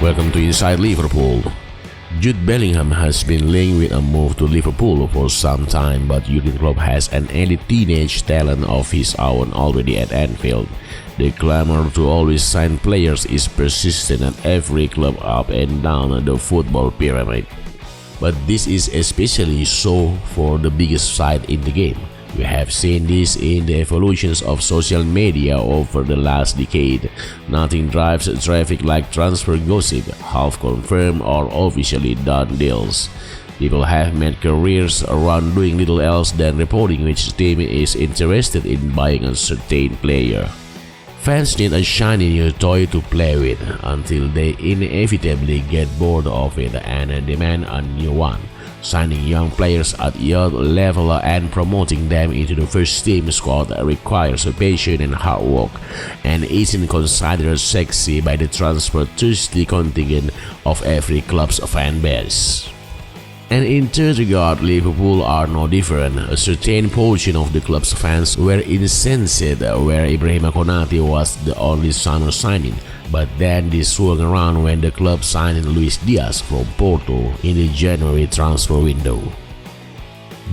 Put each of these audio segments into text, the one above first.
welcome to Inside Liverpool. Jude Bellingham has been linked with a move to Liverpool for some time, but Jürgen Klopp has an elite teenage talent of his own already at Anfield. The clamour to always sign players is persistent at every club up and down the football pyramid. But this is especially so for the biggest side in the game. We have seen this in the evolutions of social media over the last decade. Nothing drives traffic like transfer gossip, half confirmed or officially done deals. People have made careers around doing little else than reporting which team is interested in buying a certain player. Fans need a shiny new toy to play with until they inevitably get bored of it and demand a new one. Signing young players at youth level and promoting them into the first team squad requires patience and hard work, and isn't considered sexy by the transfer-thirsty contingent of every club's fan base. And in third regard, Liverpool are no different. A certain portion of the club's fans were incensed where Ibrahim Konate was the only summer signing, but then this swung around when the club signed Luis Diaz from Porto in the January transfer window.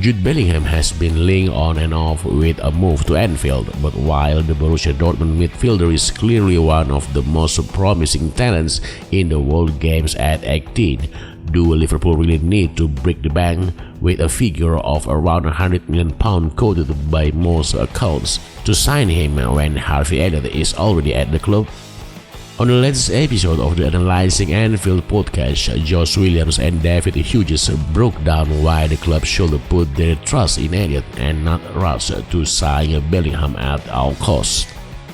Jude Bellingham has been linked on and off with a move to Anfield, but while the Borussia Dortmund midfielder is clearly one of the most promising talents in the world games at 18, do Liverpool really need to break the bank with a figure of around £100 million quoted by most accounts to sign him when Harvey Elliott is already at the club? On the latest episode of the Analyzing Anfield podcast, Josh Williams and David Hughes broke down why the club should put their trust in Elliott and not rush to sign Bellingham at all costs.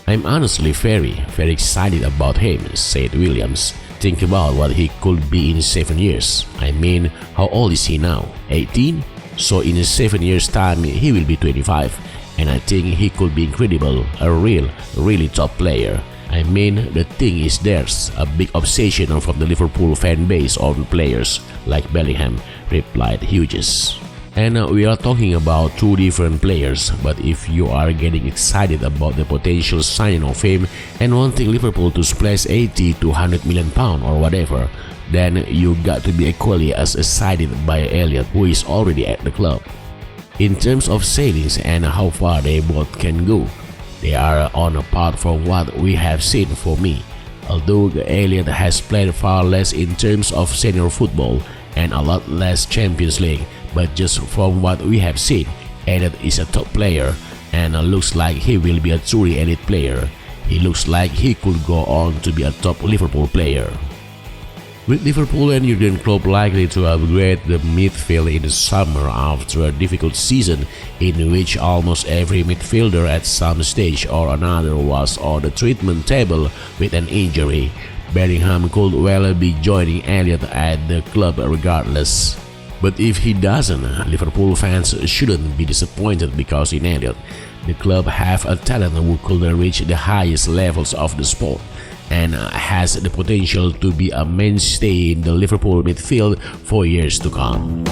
"I'm honestly very excited about him," said Williams. "Think about what he could be in 7 years. I mean, how old is he now? 18? So in 7 years' time he will be 25, and I think he could be incredible, a really top player. I mean, the thing is there's a big obsession from the Liverpool fan base on players like Bellingham," replied Hughes. And we are talking about two different players, but if you are getting excited about the potential signing of him and wanting Liverpool to splash 80 to £100 million or whatever, then you got to be equally as excited by Elliott, who is already at the club. In terms of sailings and how far they both can go, they are on a path from what we have seen for me. Although Elliott has played far less in terms of senior football and a lot less Champions League, but just from what we have seen, Elliott is a top player and looks like he will be a truly elite player. He looks like he could go on to be a top Liverpool player. With Liverpool and Jürgen Klopp likely to upgrade the midfield in the summer after a difficult season in which almost every midfielder at some stage or another was on the treatment table with an injury, Bellingham could well be joining Elliott at the club regardless. But if he doesn't, Liverpool fans shouldn't be disappointed because in Elliott, the club have a talent who could reach the highest levels of the sport and has the potential to be a mainstay in the Liverpool midfield for years to come.